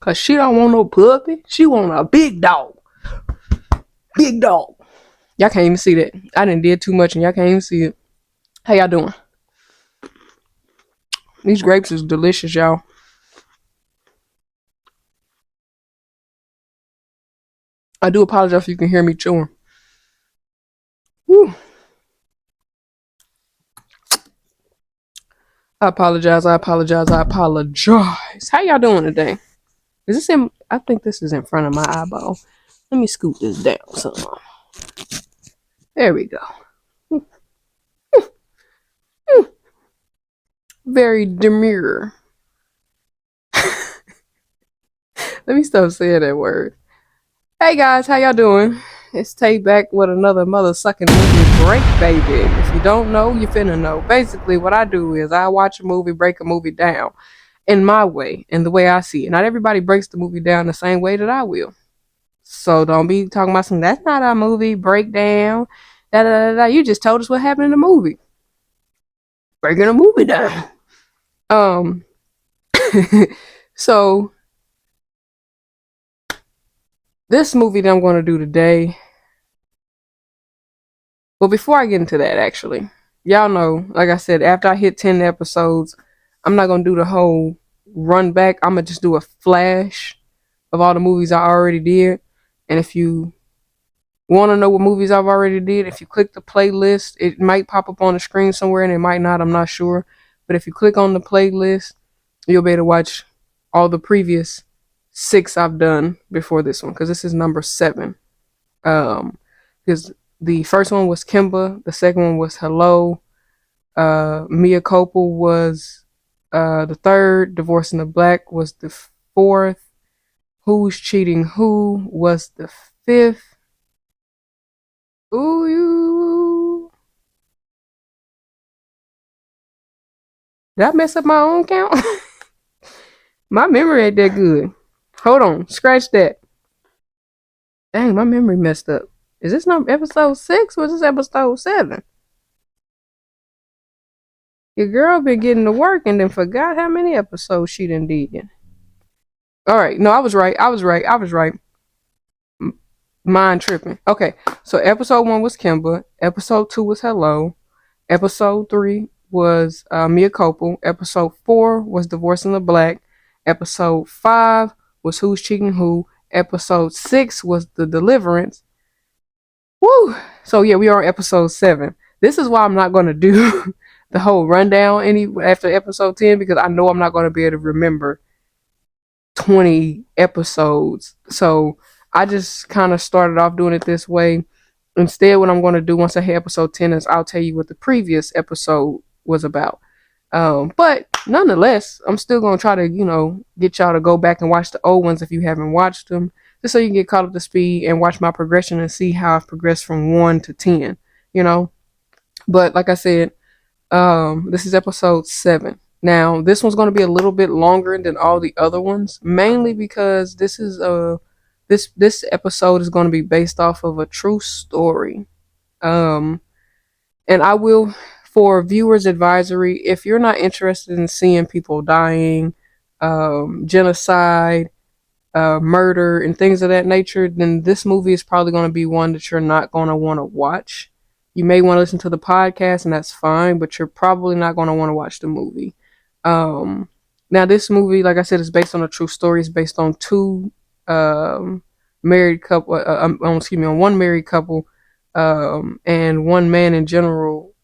Cause she don't want no puppy. She want a big dog. Big dog. Y'all can't even see that. I done did too much and y'all can't even see it. How y'all doing? These grapes is delicious, y'all. I do apologize if you can hear me chewing. Woo. I apologize. I apologize. I apologize. How y'all doing today? Is this in? I think this is in front of my eyeball. Let me scoot this down some. There we go. Very demure. Let me stop saying that word. Hey guys, how y'all doing? It's Tay back with another mother sucking movie break, baby. If you don't know, you finna know. Basically, what I do is I watch a movie, break a movie down in my way, in the way I see it. Not everybody breaks the movie down the same way that I will. So don't be talking about something that's not a movie breakdown. Da, da, da, da. You just told us what happened in the movie. Breaking a movie down. Um. So this movie that I'm going to do today. Well, before I get into that, actually, y'all know, like I said, after I hit 10 episodes, I'm not going to do the whole run back. I'm going to just do a flash of all the movies I already did. And if you want to know what movies I've already did, if you click the playlist, it might pop up on the screen somewhere and it might not. I'm not sure. But if you click on the playlist, you'll be able to watch all the previous 6 I've done before this one, because this is number 7. Because the first one was Kimba, the second one was Hello, Mia Culpa was the third, Divorce in the Black was the fourth, Who's Cheating Who was the fifth. Ooh, you. Did I mess up my own count? My memory ain't that good. Hold on, scratch that. Dang, my memory messed up. Is this number episode 6 or is this episode 7? Your girl been getting to work and then forgot how many episodes she done did. Alright, no, I was right. Mind tripping. Okay, so episode 1 was Kimba. Episode 2 was Hello. Episode 3 was Mia Culpa. Episode 4 was Divorce in the Black. Episode 5 was Who's Cheating Who. Episode 6 was The Deliverance. Woo! So yeah, we are on episode 7. This is why I'm not going to do the whole rundown after episode 10, because I know I'm not going to be able to remember 20 episodes. So I just kind of started off doing it this way. Instead, what I'm going to do once I hit episode 10 is I'll tell you what the previous episode was about. But nonetheless, I'm still going to try to, get y'all to go back and watch the old ones if you haven't watched them, just so you can get caught up to speed and watch my progression and see how I've progressed from 1 to 10, But like I said, this is episode 7. Now, this one's going to be a little bit longer than all the other ones, mainly because this is this episode is going to be based off of a true story. And I will, for viewers advisory, if you're not interested in seeing people dying, genocide, murder, and things of that nature, then this movie is probably going to be one that you're not going to want to watch. You may want to listen to the podcast, and that's fine, but you're probably not going to want to watch the movie. Now, this movie, like I said, is based on a true story. It's based on 2 married couple. On 1 married couple, and 1 man in general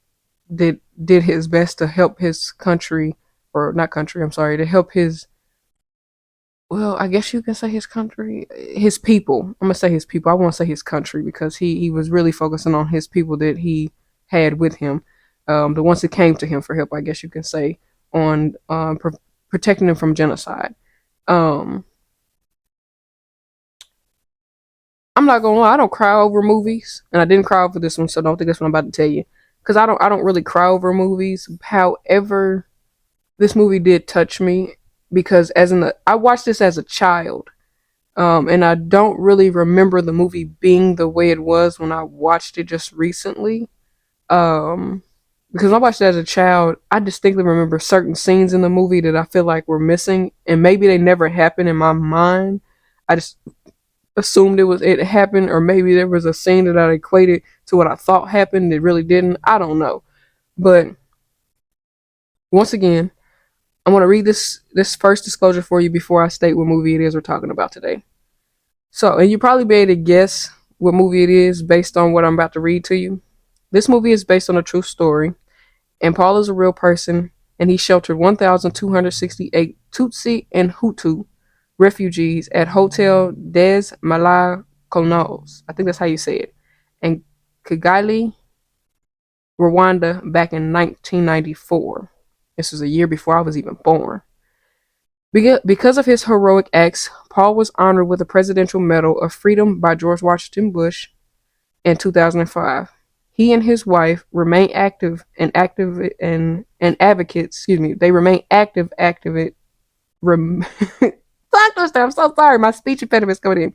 did his best to help his country, or not country. I'm sorry, to help his. Well, I guess you can say his country, his people. I'm gonna say his people. I won't say his country because he was really focusing on his people that he had with him, the ones that came to him for help. I guess you can say on protecting them from genocide. I'm not gonna lie, I don't cry over movies, and I didn't cry over this one, so don't think that's what I'm about to tell you, because I don't really cry over movies. However, this movie did touch me because I watched this as a child, and I don't really remember the movie being the way it was when I watched it just recently. because when I watched it as a child, I distinctly remember certain scenes in the movie that I feel like were missing, and maybe they never happened in my mind. I just assumed it happened, or maybe there was a scene that I equated to what I thought happened that really didn't. I don't know. But once again, I'm gonna read this first disclosure for you before I state what movie it is we're talking about today. So, and you probably be able to guess what movie it is based on what I'm about to read to you. This movie is based on a true story, and Paul is a real person, and he sheltered 1,268 Tutsi and Hutu refugees at Hotel des Malakonos. I think that's how you say it. And Kigali, Rwanda, back in 1994. This was a year before I was even born. Because of his heroic acts, Paul was honored with the Presidential Medal of Freedom by George Washington Bush in 2005. He and his wife remain active and advocates. Excuse me. They remain active. Rem- I'm so sorry. My speech impediment is coming in.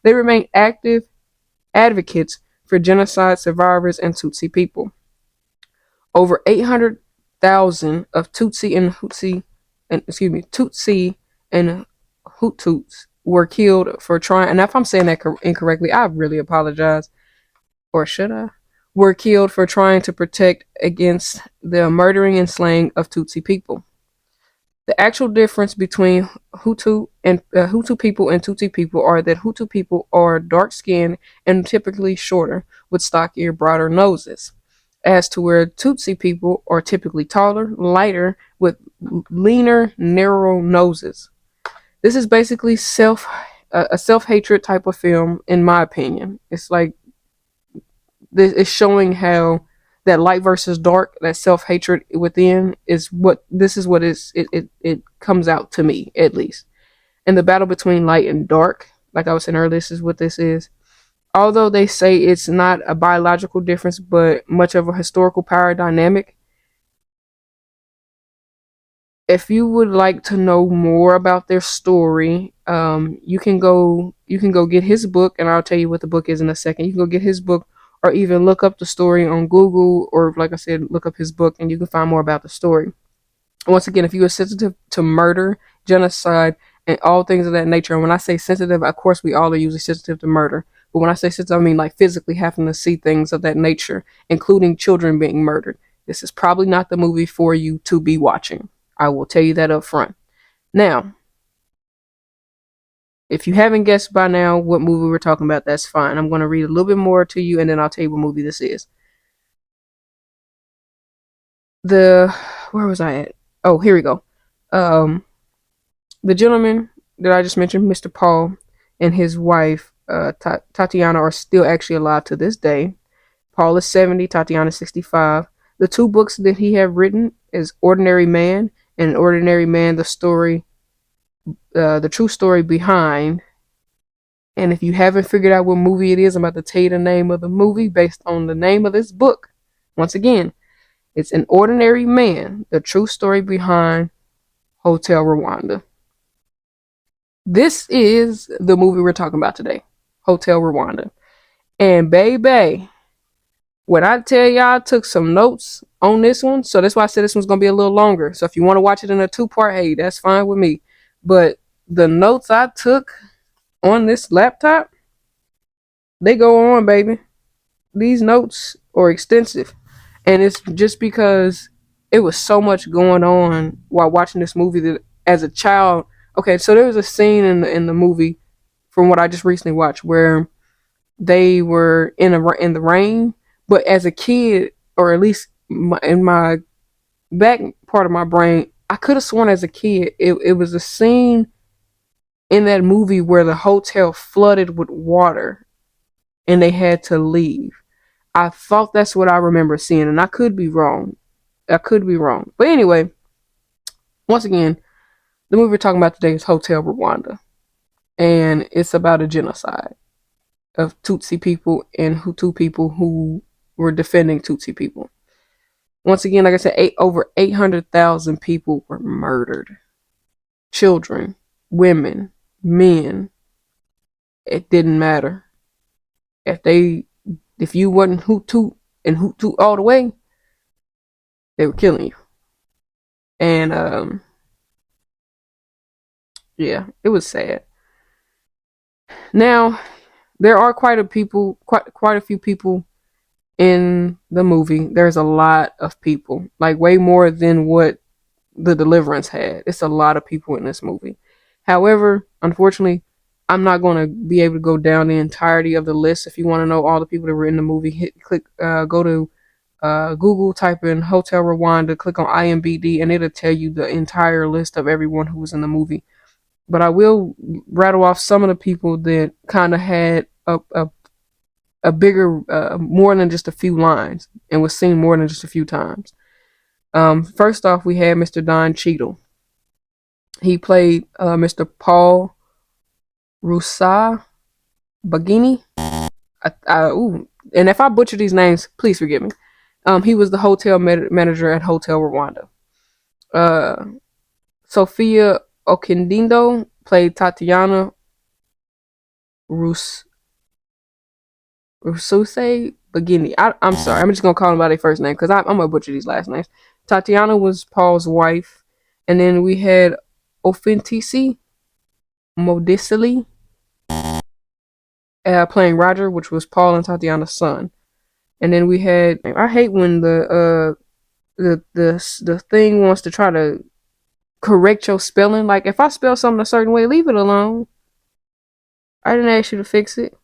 They remain active advocates for genocide survivors and Tutsi people. Over 800,000 of Tutsi and Hutus were killed for trying. And if I'm saying that incorrectly, I really apologize. Or should I? Were killed for trying to protect against the murdering and slaying of Tutsi people. The actual difference between Hutu people and Tutsi people are that Hutu people are dark skinned and typically shorter, with stockier, broader noses, as to where Tutsi people are typically taller, lighter, with leaner, narrow noses. This is basically a self hatred type of film, in my opinion. It's like this is showing how that light versus dark, that self hatred within is what this is what is it comes out to me at least. And the battle between light and dark, like I was saying earlier, this is what this is. Although they say it's not a biological difference, but much of a historical power dynamic. If you would like to know more about their story, you can go get his book, and I'll tell you what the book is in a second. You can go get his book, or even look up the story on Google, or like I said, look up his book, and you can find more about the story. Once again, if you are sensitive to murder, genocide, and all things of that nature, and when I say sensitive, of course we all are usually sensitive to murder. But when I say sensitive, I mean like physically having to see things of that nature, including children being murdered. This is probably not the movie for you to be watching. I will tell you that up front. Now, if you haven't guessed by now what movie we're talking about, that's fine. I'm going to read a little bit more to you, and then I'll tell you what movie this is. The Where was I at? Oh, here we go. Um, the gentleman that I just mentioned, Mr. Paul, and his wife, Tatiana, are still actually alive to this day. Paul is 70, Tatiana is 65. The two books that he have written is Ordinary Man and Ordinary Man, the true story behind. And if you haven't figured out what movie it is, I'm about to tell you the name of the movie based on the name of this book. Once again, it's An Ordinary Man, the true story behind Hotel Rwanda. This is the movie we're talking about today, Hotel Rwanda. And baby, when I tell y'all I took some notes on this one, so that's why I said this one's gonna be a little longer. So if you want to watch it in a two-part, hey, that's fine with me. But the notes I took on this laptop, they go on, baby. These notes are extensive. And it's just because it was so much going on while watching this movie that as a child, okay, so there was a scene in the movie from what I just recently watched where they were in the rain, but as a kid, or at least in my back part of my brain, I could have sworn as a kid it was a scene in that movie where the hotel flooded with water and they had to leave. I thought that's what I remember seeing, and I could be wrong. I could be wrong. But anyway, once again, the movie we're talking about today is Hotel Rwanda, and it's about a genocide of Tutsi people and Hutu people who were defending Tutsi people. Once again, like I said, over 800,000 people were murdered. Children, women, men. It didn't matter. If you wasn't Hutu and Hutu all the way, they were killing you. And yeah, it was sad. Now there are quite a few people in the movie. There's a lot of people, like way more than what the Deliverance had. It's a lot of people in this movie. However, unfortunately, I'm not going to be able to go down the entirety of the list. If you want to know all the people that were in the movie, go to Google, type in Hotel Rwanda, click on IMBD, and it'll tell you the entire list of everyone who was in the movie. But I will rattle off some of the people that kind of had a bigger, more than just a few lines, and was seen more than just a few times. First off, we had Mr. Don Cheadle. He played Mr. Paul Rusa Bagini. And if I butcher these names, please forgive me. He was the hotel manager at Hotel Rwanda. Uh, Sophia Okindindo played Tatiana Rus Rususe Bagini. I'm sorry. I'm just gonna call them by their first name because I'm gonna butcher these last names. Tatiana was Paul's wife, and then we had Ofentisi Modicili playing Roger, which was Paul and Tatiana's son. And then we had, I hate when the thing wants to try to correct your spelling. Like if I spell something a certain way, leave it alone. I didn't ask you to fix it.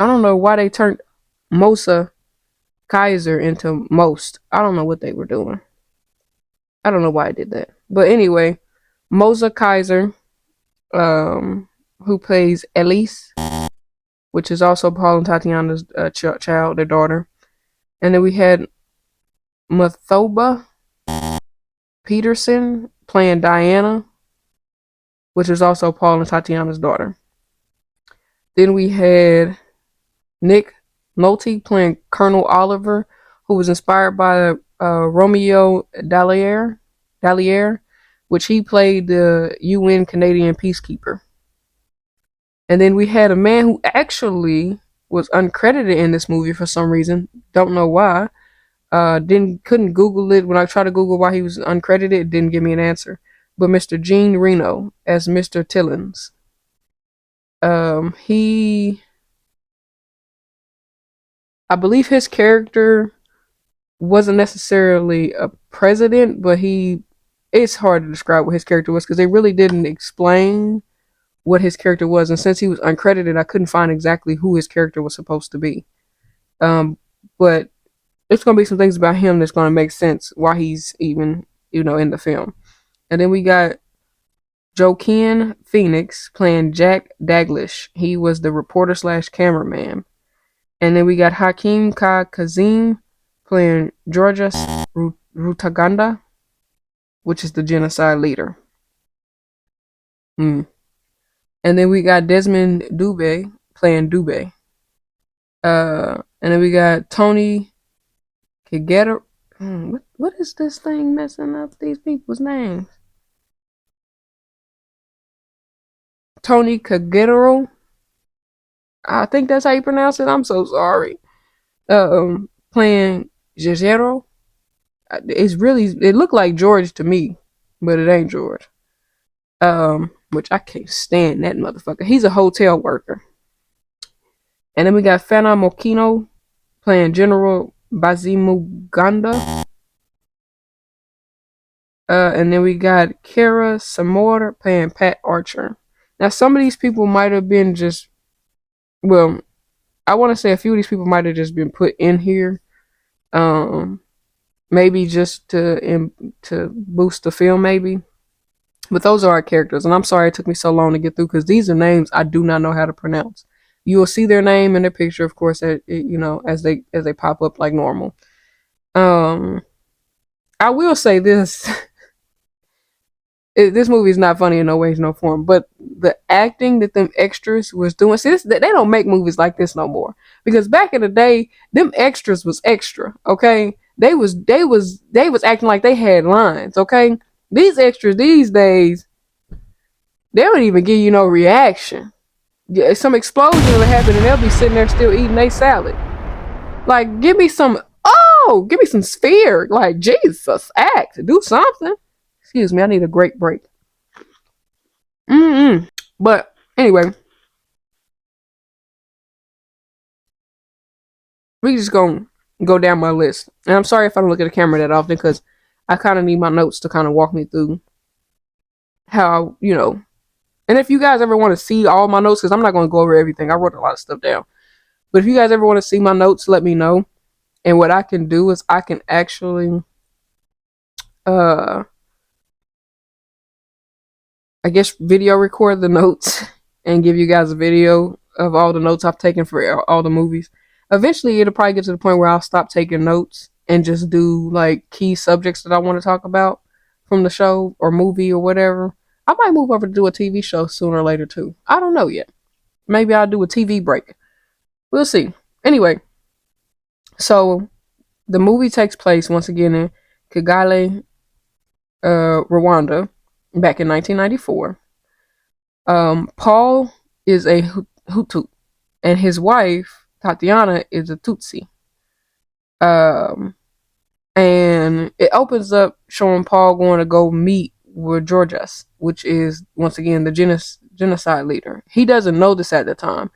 I don't know why they turned Mosa Kaiser into Most. I don't know what they were doing. I don't know why I did that. But anyway, Mosa Kaiser, who plays Elise, which is also Paul and Tatiana's child, their daughter. And then we had Mathoba Peterson playing Diana, which is also Paul and Tatiana's daughter. Then we had Nick Nolte playing Colonel Oliver, who was inspired by Romeo Dallaire, which he played the UN Canadian peacekeeper. And then we had a man who actually was uncredited in this movie for some reason. Don't know why. Couldn't Google it. When I tried to Google why he was uncredited, it didn't give me an answer. But Mr. Gene Reno as Mr. Tillins. I believe his character wasn't necessarily a president, but it's hard to describe what his character was because they really didn't explain what his character was. And since he was uncredited, I couldn't find exactly who his character was supposed to be. But it's going to be some things about him that's going to make sense why he's even, in the film. And then we got Joaquin Phoenix playing Jack Daglish. He was the reporter / cameraman. And then we got Hakeem Kazim playing Georges Rutaganda, which is the genocide leader. And then we got Desmond Dube playing Dube. And then we got Tony Kagero. What is this thing messing up these people's names? Tony Kagero. I think that's how you pronounce it. I'm so sorry. Playing Jejero. It looked like George to me, but it ain't George. Which I can't stand that motherfucker. He's a hotel worker. And then we got Fana Mokino playing General Bazimuganda. And then we got Kara Samora playing Pat Archer. Now, some of these people might have been I want to say a few of these people might have just been put in here. Maybe just to boost the film, maybe. But those are our characters, and I'm sorry it took me so long to get through because these are names I do not know how to pronounce. You will see their name in their picture, of course, as they pop up like normal. I will say this: this movie is not funny in no way, no form. But the acting that them extras was doing, see, they don't make movies like this no more. Because back in the day, them extras was extra. Okay, they was acting like they had lines. Okay. These extras these days, they don't even give you no reaction. yeah, some explosion will happen and they'll be sitting there still eating their salad. Like, give me some. Oh, give me some sphere. Like, Jesus, act, do something. Excuse me, I need a great break. But anyway, we just gonna go down my list. And I'm sorry if I don't look at the camera that often because I kind of need my notes to kind of walk me through how, you know. And if you guys ever want to see all my notes, because I'm not going to go over everything, I wrote a lot of stuff down. But if you guys ever want to see my notes, let me know. And what I can do is I can actually, uh, I guess, video record the notes and give you guys a video of all the notes I've taken for all the movies. Eventually, it'll probably get to the point where I'll stop taking notes and just do like key subjects that I want to talk about from the show or movie or whatever. I might move over to do a TV show sooner or later too. I don't know yet. Maybe I'll do a TV break. We'll see. Anyway, so the movie takes place once again in Kigali, Rwanda, back in 1994. Paul is a Hutu, and his wife Tatiana is a Tutsi. Um, and it opens up showing Paul going to go meet with Georges, which is once again the genocide leader. He doesn't know this at the time,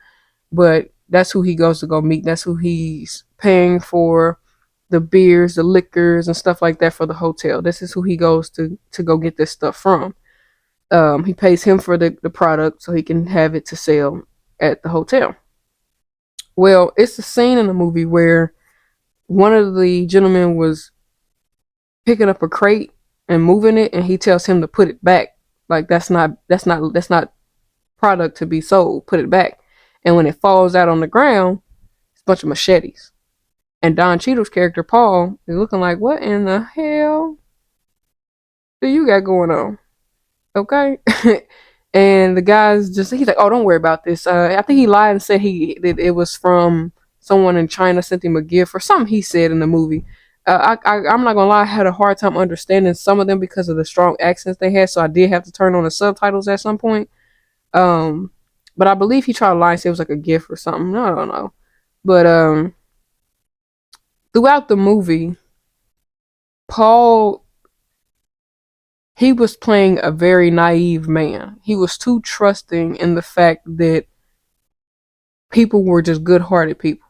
but that's who he goes to go meet. That's who he's paying for the beers, the liquors, and stuff like that for the hotel. This is who he goes to go get this stuff from. He pays him for the product so he can have it to sell at the hotel. Well, it's a scene in the movie where one of the gentlemen was picking up a crate and moving it, and he tells him to put it back. Like that's not product to be sold. Put it back. And when it falls out on the ground, it's a bunch of machetes. And Don Cheadle's character Paul is looking like, what in the hell do you got going on? Okay. And the guy's just, he's like, oh, don't worry about this. I think he lied and said that it was from someone in China sent him a gift or something he said in the movie. I'm not gonna lie, I had a hard time understanding some of them because of the strong accents they had, so I did have to turn on the subtitles at some point. Um, but I believe he tried to lie and say it was like a gift or something. I don't know. But throughout the movie, Paul, he was playing a very naive man. He was too trusting in the fact that people were just good-hearted people.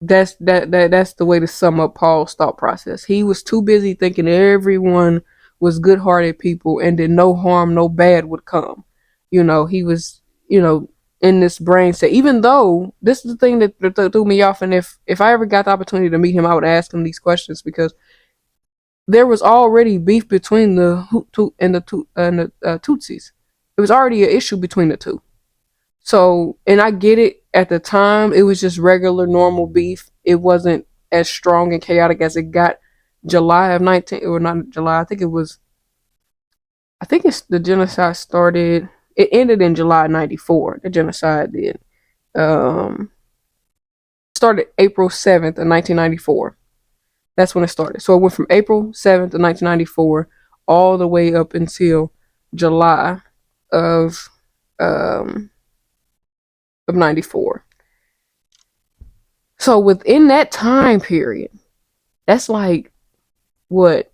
That's the way to sum up Paul's thought process. He was too busy thinking everyone was good-hearted people and that no harm, no bad would come. He was, in this brain set. Even though this is the thing that threw me off, and if I ever got the opportunity to meet him, I would ask him these questions because there was already beef between the Hutu and the Tutsis. It was already an issue between the two. So, and I get it. At the time, it was just regular, normal beef. It wasn't as strong and chaotic as it got. July of 19, or not July. I think it was. I think it's the genocide started. It ended in July '94. The genocide did. Um, Started April 7th of 1994. That's when it started. So it went from April 7th of 1994 all the way up until July of um, of 94. So within that time period, that's like what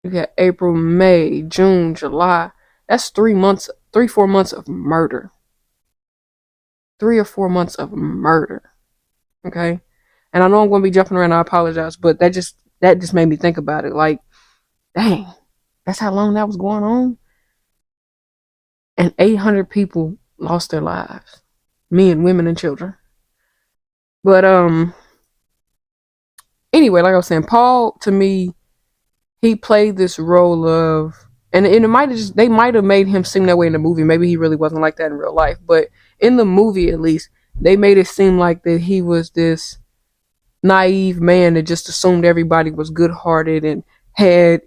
you got: April, May, June, July. That's 3 months, 4 months of murder. 3 or 4 months of murder. Okay, and I know I'm gonna be jumping around. I apologize, but that just made me think about it. Like, dang, that's how long that was going on, and 800 people lost their lives, men, women, and children. But anyway, like I was saying, Paul, to me, he played this role of, and it might have just, they might have made him seem that way in the movie. Maybe he really wasn't like that in real life, but in the movie, at least, they made it seem like that he was this naive man that just assumed everybody was good-hearted and had,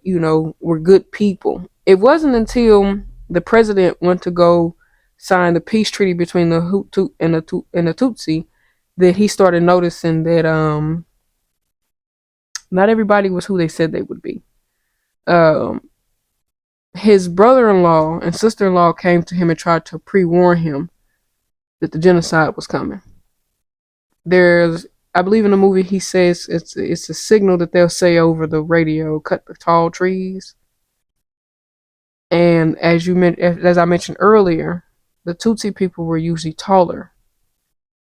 were good people. It wasn't until the president went to go sign the peace treaty between the Hutu and the Tutsi that he started noticing that not everybody was who they said they would be. Um His brother-in-law and sister-in-law came to him and tried to pre-warn him that the genocide was coming. There's, I believe in the movie, he says it's a signal that they'll say over the radio, cut the tall trees. And as I mentioned earlier, the Tutsi people were usually taller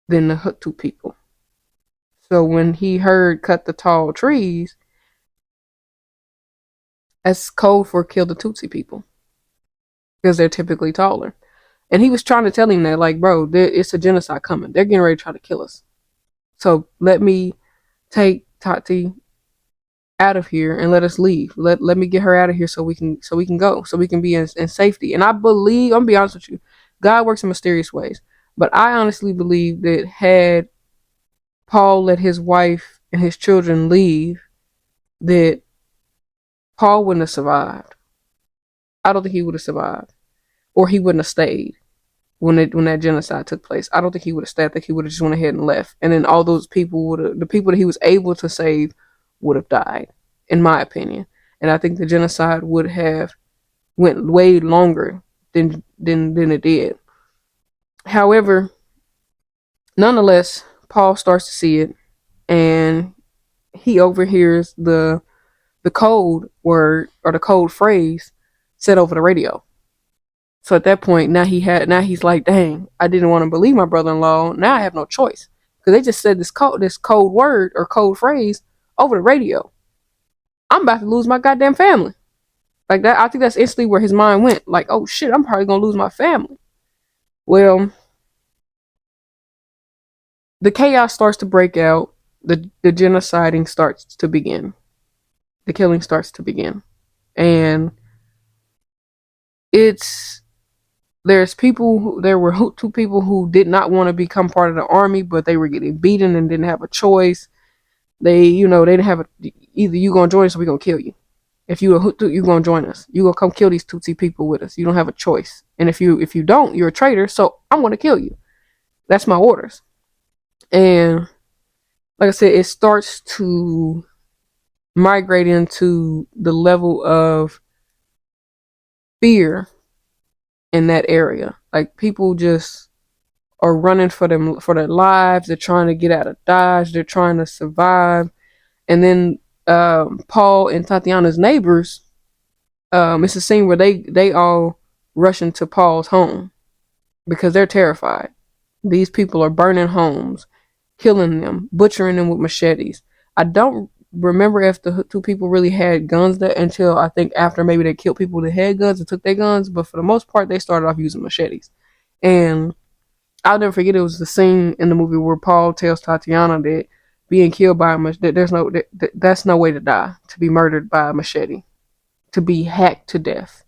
than the Hutu people. So when he heard cut the tall trees, that's code for kill the Tutsi people because they're typically taller. And he was trying to tell him that, like, bro, it's a genocide coming. They're getting ready to try to kill us. So let me take Tati out of here and let us leave. Let me get her out of here so we can go, so we can be in safety. And I believe, I'm gonna be honest with you, God works in mysterious ways. But I honestly believe that had Paul let his wife and his children leave, that Paul wouldn't have survived. I don't think he would have survived, or he wouldn't have stayed when that genocide took place. I don't think he would have stayed. I think he would have just went ahead and left, and then all those people the people that he was able to save would have died, in my opinion. And I think the genocide would have went way longer than it did. However, nonetheless, Paul starts to see it, and he overhears the code word or the code phrase said over the radio. So at that point, now he's like, dang, I didn't want to believe my brother-in-law. Now I have no choice because they just said this code word or code phrase over the radio. I'm about to lose my goddamn family. Like that, I think that's instantly where his mind went. Like, oh shit, I'm probably gonna lose my family. Well, the chaos starts to break out. The genociding starts to begin. The killing starts to begin, and there were Hutu people who did not want to become part of the army, but they were getting beaten and didn't have a choice. They didn't have either you gonna join us or we gonna kill you. If you a Hutu, you gonna join us. You gonna come kill these Tutsi people with us. You don't have a choice. And if you don't, you're a traitor. So I'm gonna kill you. That's my orders. And like I said, it starts to migrate into the level of fear in that area. Like people just are running for their lives. They're trying to get out of Dodge. They're trying to survive. And then Paul and Tatiana's neighbors, it's a scene where they all rush into Paul's home because they're terrified. These people are burning homes, killing them, butchering them with machetes. I don't remember if the two people really had guns there until I think after maybe they killed people that had guns and took their guns, but for the most part they started off using machetes. And I'll never forget, it was the scene in the movie where Paul tells Tatiana that being killed by a machete, that's no way to die, to be murdered by a machete, to be hacked to death.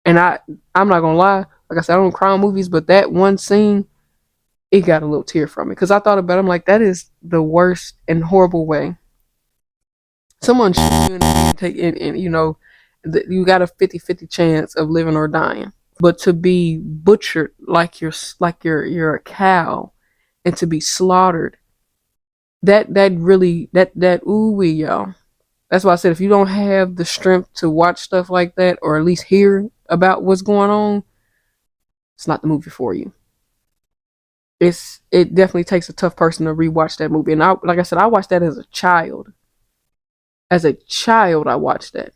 And I'm not gonna lie, like I said, I don't cry on movies, but that one scene, it got a little tear from me because I thought about it. I'm like, that is the worst and horrible way. Someone shoot you in the head, you got a 50-50 chance of living or dying. But to be butchered like you're a cow, and to be slaughtered, that ooh wee, y'all. That's why I said if you don't have the strength to watch stuff like that or at least hear about what's going on, it's not the movie for you. It definitely takes a tough person to rewatch that movie. And like I said, I watched that as a child. As a child, I watched that.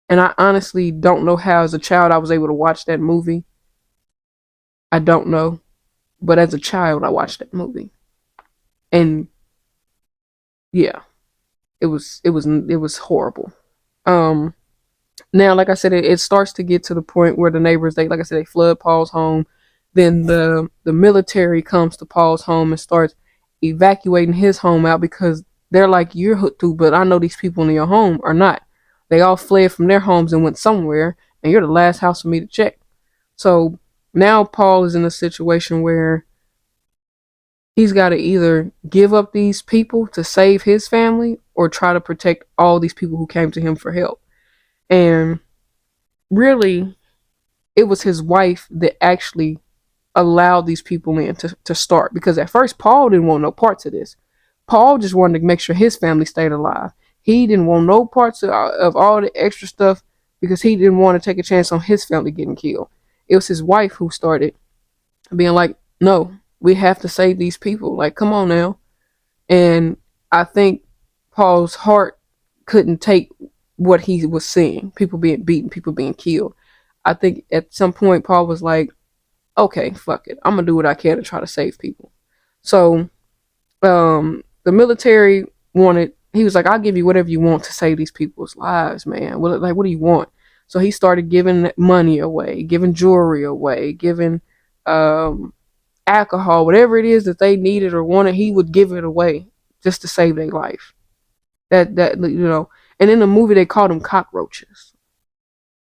And I honestly don't know how as a child I was able to watch that movie. I don't know. But as a child, I watched that movie. And yeah, it was horrible. Now, like I said, it starts to get to the point where the neighbors, they flood Paul's home. Then the military comes to Paul's home and starts evacuating his home out because they're like, you're Hutu, but I know these people in your home are not. They all fled from their homes and went somewhere, and you're the last house for me to check. So now Paul is in a situation where he's got to either give up these people to save his family or try to protect all these people who came to him for help. And really, it was his wife that actually allowed these people in to start. Because at first, Paul didn't want no parts of this. Paul just wanted to make sure his family stayed alive. He didn't want no parts of all the extra stuff because he didn't want to take a chance on his family getting killed. It was his wife who started being like, no, we have to save these people. Like, come on now. And I think Paul's heart couldn't take what he was seeing, people being beaten, people being killed. I think at some point Paul was like, okay, fuck it. I'm going to do what I can to try to save people. So the military wanted, he was like, I'll give you whatever you want to save these people's lives, man. What do you want? So he started giving money away, giving jewelry away, giving alcohol, whatever it is that they needed or wanted, he would give it away just to save their life. That and in the movie they called them cockroaches,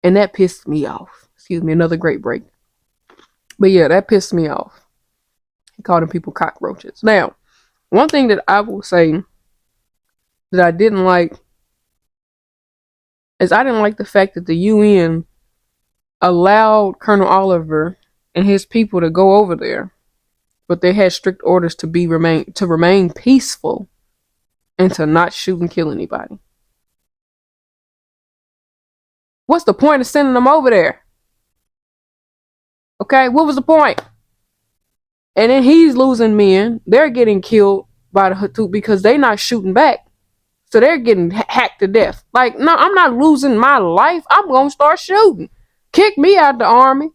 and that pissed me off. Excuse me, another great break. But yeah, that pissed me off. He called them people cockroaches. Now, one thing that I will say that I didn't like is I didn't like the fact that the UN allowed Colonel Oliver and his people to go over there, but they had strict orders to remain peaceful and to not shoot and kill anybody. What's the point of sending them over there? Okay, what was the point? And then he's losing men. They're getting killed by the Hutu because they're not shooting back. So they're getting hacked to death. Like, no, I'm not losing my life. I'm going to start shooting. Kick me out the army.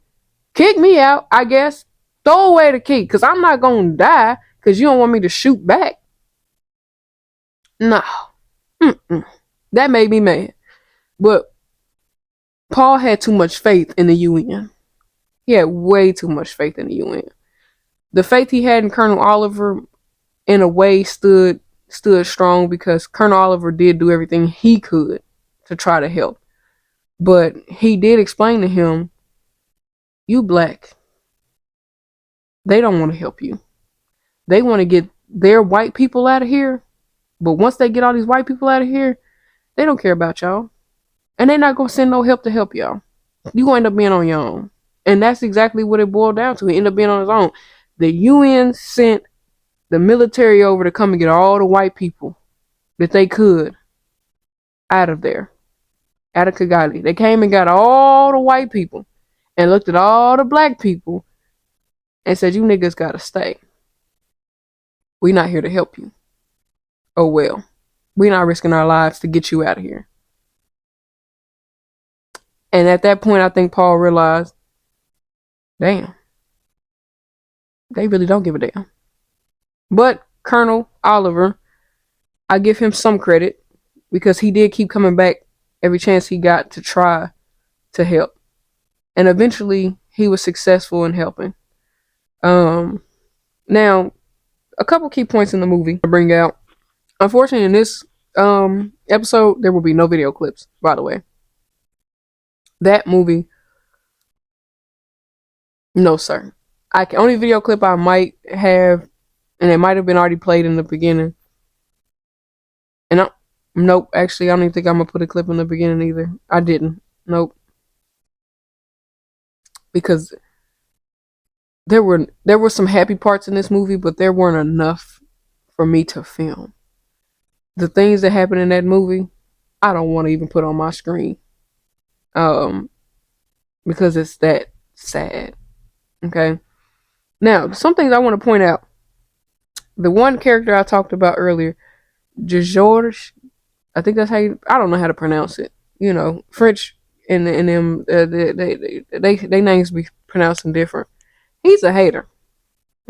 Kick me out, I guess. Throw away the key because I'm not going to die because you don't want me to shoot back. No. That made me mad. But Paul had too much faith in the UN. He had way too much faith in the UN. The faith he had in Colonel Oliver, in a way, stood strong because Colonel Oliver did do everything he could to try to help. But he did explain to him, you black, they don't want to help you. They want to get their white people out of here. But once they get all these white people out of here, they don't care about y'all. And they're not going to send no help to help y'all. You're going to end up being on your own. And that's exactly what it boiled down to. He ended up being on his own. The UN sent the military over to come and get all the white people that they could out of there, out of Kigali. They came and got all the white people and looked at all the black people and said, you niggas gotta stay. We not here to help you. Oh well. We not risking our lives to get you out of here. And at that point, I think Paul realized, damn, they really don't give a damn. But Colonel Oliver, I give him some credit because he did keep coming back every chance he got to try to help. And eventually he was successful in helping. Now, a couple key points in the movie to bring out. Unfortunately, in this episode, there will be no video clips, by the way. That movie, no sir. Only video clip I might have, and it might have been already played in the beginning. And nope, actually, I don't even think I'm gonna put a clip in the beginning either. I didn't. Nope. Because there were some happy parts in this movie, but there weren't enough for me to film. The things that happen in that movie, I don't want to even put on my screen. Because it's that sad. Okay. Now, some things I want to point out. The one character I talked about earlier, George, I think that's how I don't know how to pronounce it. You know, French and them, they names be pronouncing different. He's a hater.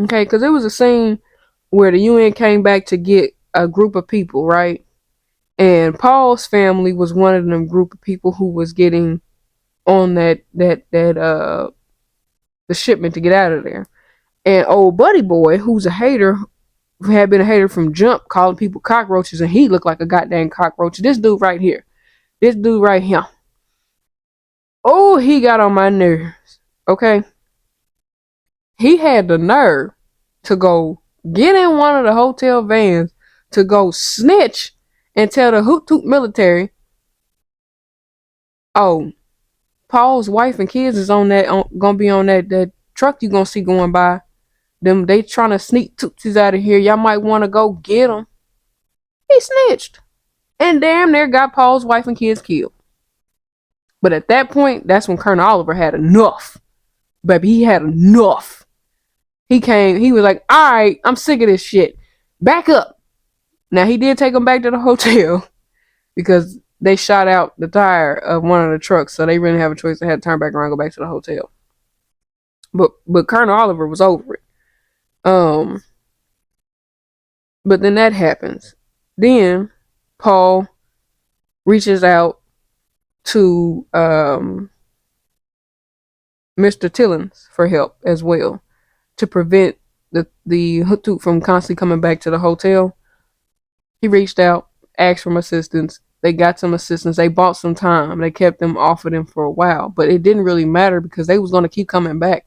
Okay, because there was a scene where the UN came back to get a group of people, right? And Paul's family was one of them group of people who was getting on the shipment to get out of there. And old buddy boy, who's a hater, who had been a hater from jump, calling people cockroaches, and he looked like a goddamn cockroach. This dude right here. Oh, he got on my nerves. Okay? He had the nerve to go get in one of the hotel vans to go snitch and tell the Hutu military, oh, Paul's wife and kids is gonna be on that truck you gonna see going by. Them, they trying to sneak Tutsis out of here. Y'all might want to go get them. He snitched. And damn near got Paul's wife and kids killed. But at that point, that's when Colonel Oliver had enough. Baby, he had enough. He came, he was like, all right, I'm sick of this shit. Back up. Now, he did take him back to the hotel because they shot out the tire of one of the trucks, so they really didn't have a choice. They had to turn back around and go back to the hotel. But Colonel Oliver was over it. But then that happens. Then Paul reaches out to Mr. Tillins for help as well to prevent the Hutu from constantly coming back to the hotel. He reached out, asked for assistance. They got some assistance. They bought some time. They kept them off of them for a while, but it didn't really matter because they was going to keep coming back.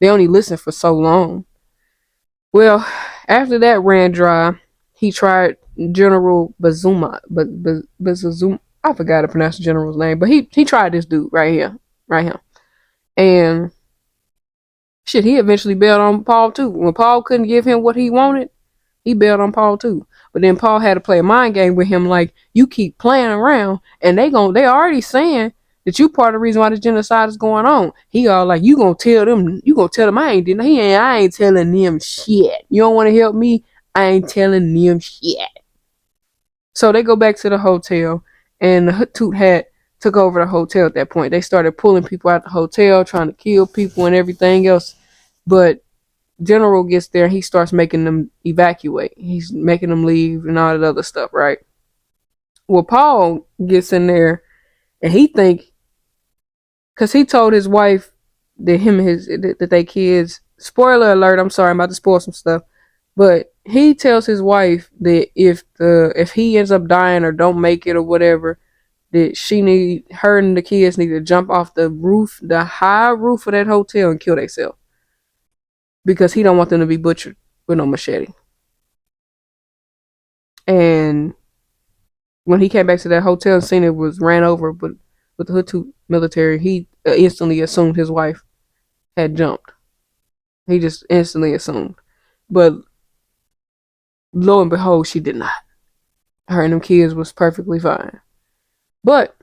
They only listened for so long. Well, after that ran dry, he tried General Bazuma, but Bazuma. I forgot to pronounce the general's name, but he tried this dude right here, and shit. He eventually bailed on Paul too. When Paul couldn't give him what he wanted, he bailed on Paul too. But then Paul had to play a mind game with him, like you keep playing around, and they already saying that you part of the reason why the genocide is going on. He all like, you gonna tell them I ain't I ain't telling them shit. You don't want to help me? I ain't telling them shit. So they go back to the hotel, and the Hutu had took over the hotel at that point. They started pulling people out the hotel, trying to kill people and everything else. But General gets there, he starts making them evacuate. He's making them leave and all that other stuff, right? Well, Paul gets in there, and he think, because he told his wife that that they kids. Spoiler alert! I'm sorry, I'm about to spoil some stuff. But he tells his wife that if he ends up dying or don't make it or whatever, that her and the kids need to jump off the roof, the high roof of that hotel, and kill themselves because he don't want them to be butchered with no machete. And when he came back to that hotel and seen it was ran over, but with the Hutu military, he instantly assumed his wife had jumped. He just instantly assumed. But lo and behold, she did not. Her and them kids was perfectly fine. But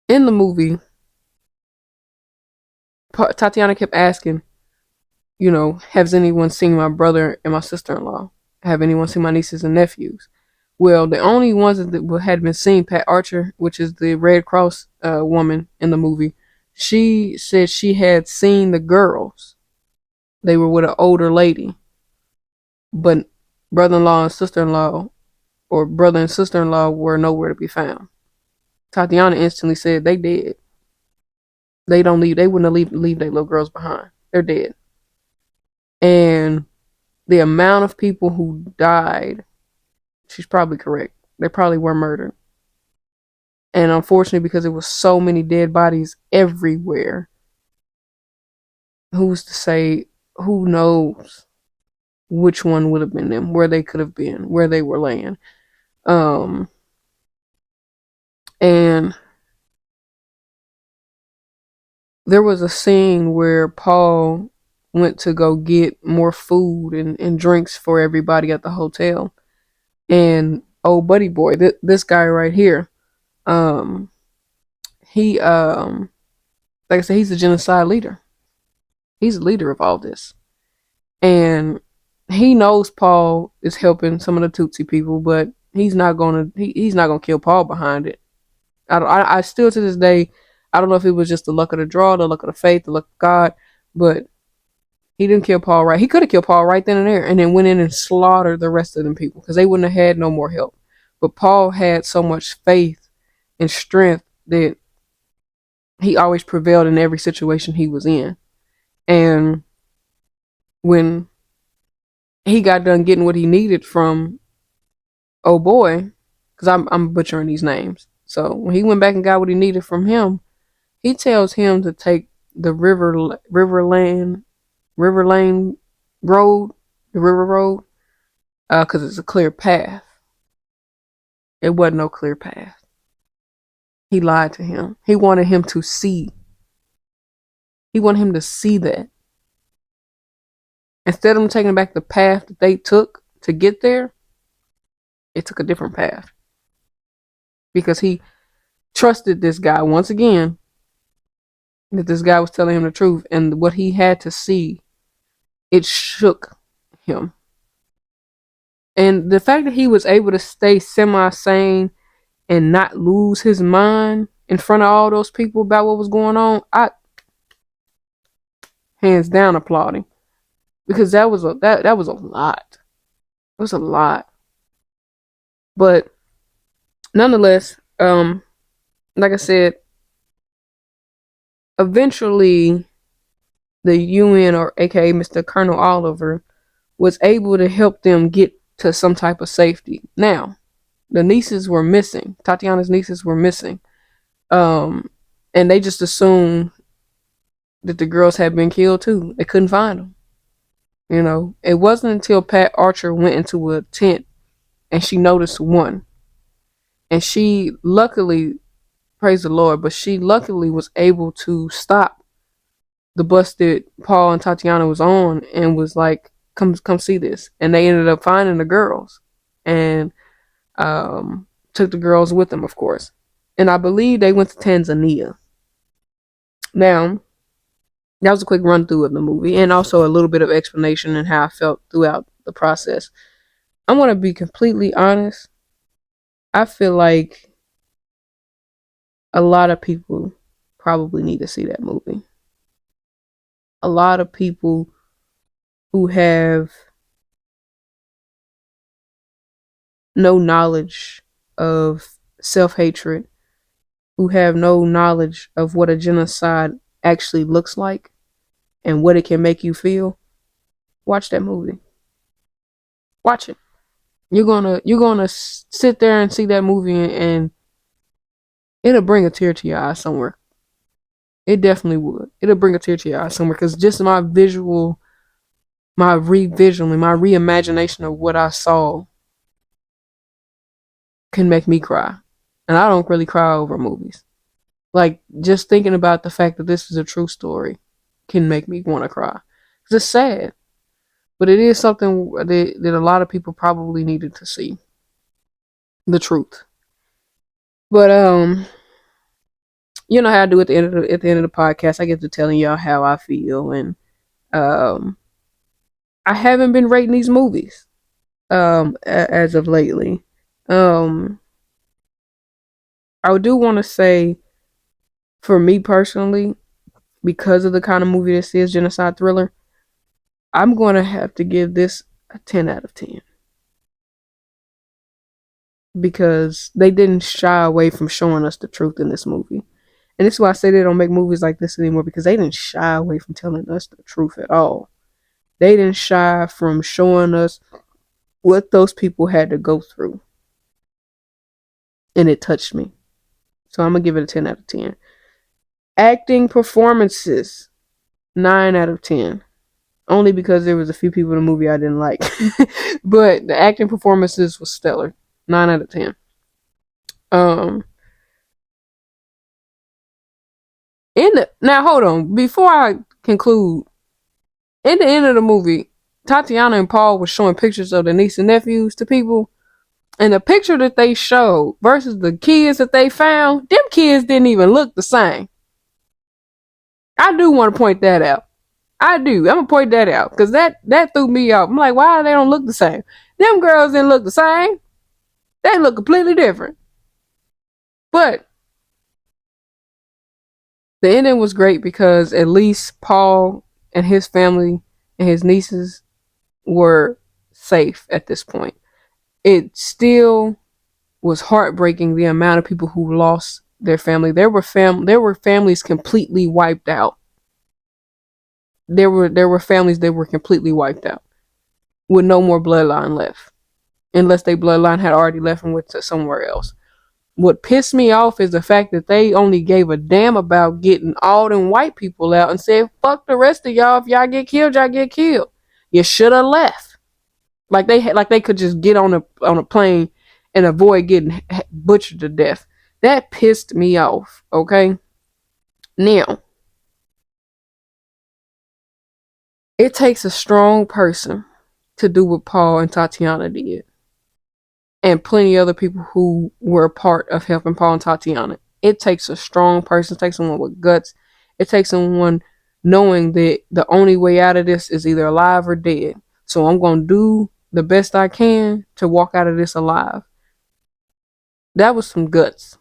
in the movie, Tatiana kept asking, has anyone seen my brother and my sister-in-law? Have anyone seen my nieces and nephews? Well, the only ones that had been seen, Pat Archer, which is the Red Cross woman in the movie, she said she had seen the girls. They were with an older lady. But brother-in-law and sister-in-law, or brother and sister-in-law, were nowhere to be found. Tatiana instantly said they dead. They don't leave. They wouldn't leave their little girls behind. They're dead. And the amount of people who died, she's probably correct. They probably were murdered. And unfortunately, because there was so many dead bodies everywhere, who's to say? Who knows which one would have been them? Where they could have been? Where they were laying? And there was a scene where Paul went to go get more food and drinks for everybody at the hotel. And old buddy boy, this guy right here, he like I said, he's a genocide leader. He's the leader of all this. And he knows Paul is helping some of the Tutsi people, but he's not gonna kill Paul behind it. I still to this day, I don't know if it was just the luck of the draw, the luck of the faith, the luck of God, but he didn't kill Paul right. He could have killed Paul right then and there, and then went in and slaughtered the rest of them people because they wouldn't have had no more help. But Paul had so much faith and strength that he always prevailed in every situation he was in. And when he got done getting what he needed from oh boy, because I'm butchering these names. So when he went back and got what he needed from him, he tells him to take the River Lane Road, the River Road, because it's a clear path. It wasn't no clear path. He lied to him. He wanted him to see. He wanted him to see that. Instead of him taking back the path that they took to get there, it took a different path. because he trusted this guy once again, that this guy was telling him the truth, and what he had to see, it shook him. And the fact that he was able to stay semi-sane and not lose his mind in front of all those people about what was going on, I hands down applauding, because that was a lot. It was a lot, but nonetheless, like I said, eventually the UN, or AKA Mr. Colonel Oliver, was able to help them get to some type of safety. Now, the nieces were missing. Tatiana's nieces were missing. Um, and they just assumed that the girls had been killed too. They couldn't find them. You know, it wasn't until Pat Archer went into a tent and she noticed one. And she luckily, praise the Lord, but she luckily was able to stop the bus that Paul and Tatiana was on and was like, come see this. And they ended up finding the girls and took the girls with them, of course. And I believe they went to Tanzania. Now, that was a quick run through of the movie and also a little bit of explanation and how I felt throughout the process. I'm going to be completely honest. I feel like a lot of people probably need to see that movie. A lot of people who have no knowledge of self-hatred, who have no knowledge of what a genocide actually looks like and what it can make you feel, watch that movie. Watch it. You're gonna sit there and see that movie, and it'll bring a tear to your eye somewhere. It definitely would. It'll bring a tear to your eye somewhere, because just my visual, my revisualing, my reimagination of what I saw can make me cry. And I don't really cry over movies. Like, just thinking about the fact that this is a true story can make me want to cry. Because it's sad. But it is something that a lot of people probably needed to see. The truth. But, you know how I do at the end of the podcast, I get to telling y'all how I feel. And I haven't been rating these movies as of lately. I do want to say, for me personally, because of the kind of movie this is, genocide thriller, I'm going to have to give this a 10 out of 10. Because they didn't shy away from showing us the truth in this movie. And this is why I say they don't make movies like this anymore, because they didn't shy away from telling us the truth at all. They didn't shy from showing us what those people had to go through. And it touched me. So I'm going to give it a 10 out of 10. Acting performances, 9 out of 10. Only because there was a few people in the movie I didn't like. But the acting performances was stellar. 9 out of 10. Now hold on. Before I conclude, in the end of the movie, Tatiana and Paul were showing pictures of their niece and nephews to people. And the picture that they showed versus the kids that they found, them kids didn't even look the same. I do want to point that out. I do. I'm gonna point that out because that threw me off. I'm like, why they don't look the same? Them girls didn't look the same. They look completely different. But the ending was great because at least Paul and his family and his nieces were safe at this point. It still was heartbreaking the amount of people who lost their family. There were families completely wiped out. There were families that were completely wiped out with no more bloodline left, unless their bloodline had already left and went to somewhere else. What pissed me off is the fact that they only gave a damn about getting all them white people out and said, fuck the rest of y'all. If y'all get killed, y'all get killed. You should have left. Like they could just get on a plane and avoid getting butchered to death. That pissed me off, okay? Now, it takes a strong person to do what Paul and Tatiana did. and plenty of other people who were a part of helping Paul and Tatiana. It takes a strong person, it takes someone with guts, it takes someone knowing that the only way out of this is either alive or dead. So I'm going to do the best I can to walk out of this alive. That was some guts.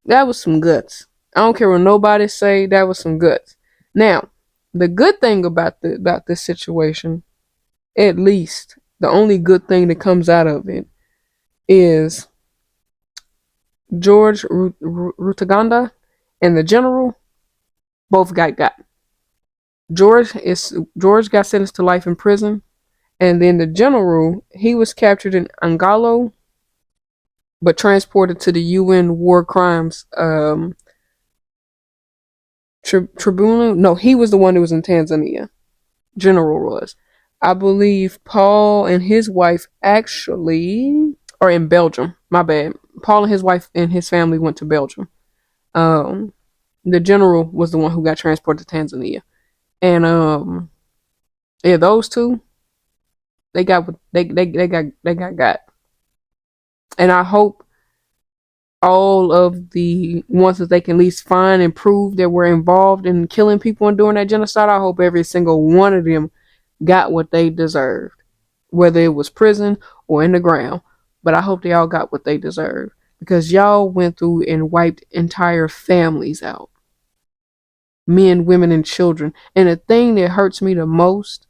That was some guts. I don't care what nobody say, that was some guts. Now, the good thing about this situation, at least, the only good thing that comes out of it is George Rutaganda and the general both got. George got sentenced to life in prison, and then the general, he was captured in Angalo, but transported to the UN War Crimes Tribunal. No, he was the one who was in Tanzania. General was. I believe Paul and his wife actually are in Belgium. My bad. Paul and his wife and his family went to Belgium. The general was the one who got transported to Tanzania. And yeah, those two, they got got. And I hope all of the ones that they can at least find and prove that were involved in killing people and doing that genocide, I hope every single one of them got what they deserved, whether it was prison or in the ground. But I hope they all got what they deserved, because y'all went through and wiped entire families out. Men, women, and children. And the thing that hurts me the most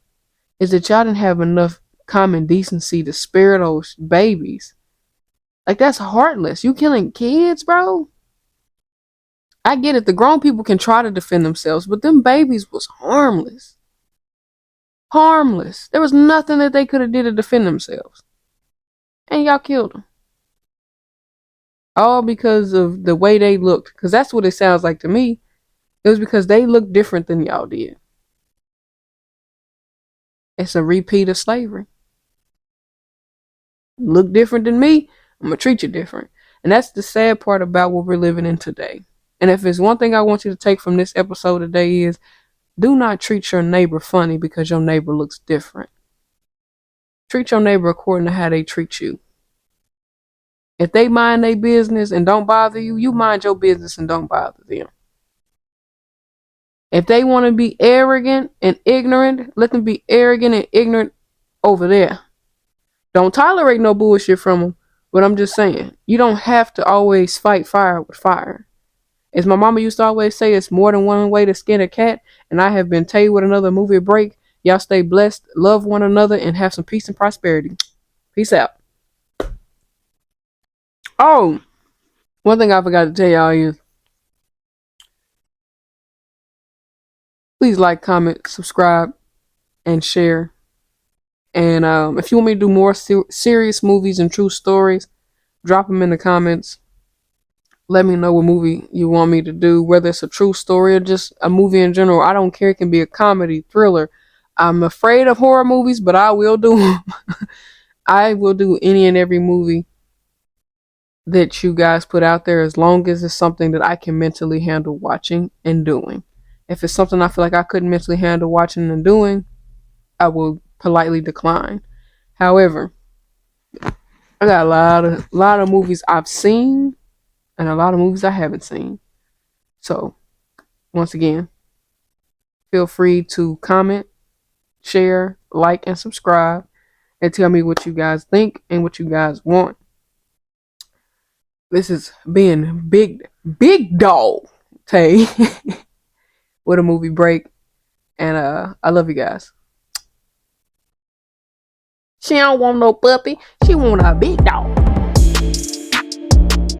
is that y'all didn't have enough common decency to spare those babies. Like, that's heartless. You killing kids, bro? I get it. The grown people can try to defend themselves, but them babies was harmless. Harmless. There was nothing that they could have did to defend themselves. And y'all killed them. All because of the way they looked. Because that's what it sounds like to me. It was because they looked different than y'all did. It's a repeat of slavery. Look different than me, I'm going to treat you different. And that's the sad part about what we're living in today. And if there's one thing I want you to take from this episode today is, do not treat your neighbor funny because your neighbor looks different. Treat your neighbor according to how they treat you. If they mind their business and don't bother you, you mind your business and don't bother them. If they want to be arrogant and ignorant, let them be arrogant and ignorant over there. Don't tolerate no bullshit from them. But I'm just saying, you don't have to always fight fire with fire. As my mama used to always say, it's more than one way to skin a cat. And I have been tell you with another movie break. Y'all stay blessed, love one another, and have some peace and prosperity. Peace out. Oh, one thing I forgot to tell y'all is, please like, comment, subscribe, and share. And if you want me to do more serious movies and true stories, drop them in the comments. Let me know what movie you want me to do, whether it's a true story or just a movie in general. I don't care. It can be a comedy, thriller. I'm afraid of horror movies, but I will do them. I will do any and every movie that you guys put out there, as long as it's something that I can mentally handle watching and doing. If it's something I feel like I couldn't mentally handle watching and doing, I will politely decline. However, I got a lot of movies I've seen and a lot of movies I haven't seen. So, once again, feel free to comment, share, like, and subscribe, and tell me what you guys think and what you guys want. This is being big dog Tay with a movie break, and I love you guys. She don't want no puppy, she want a big dog.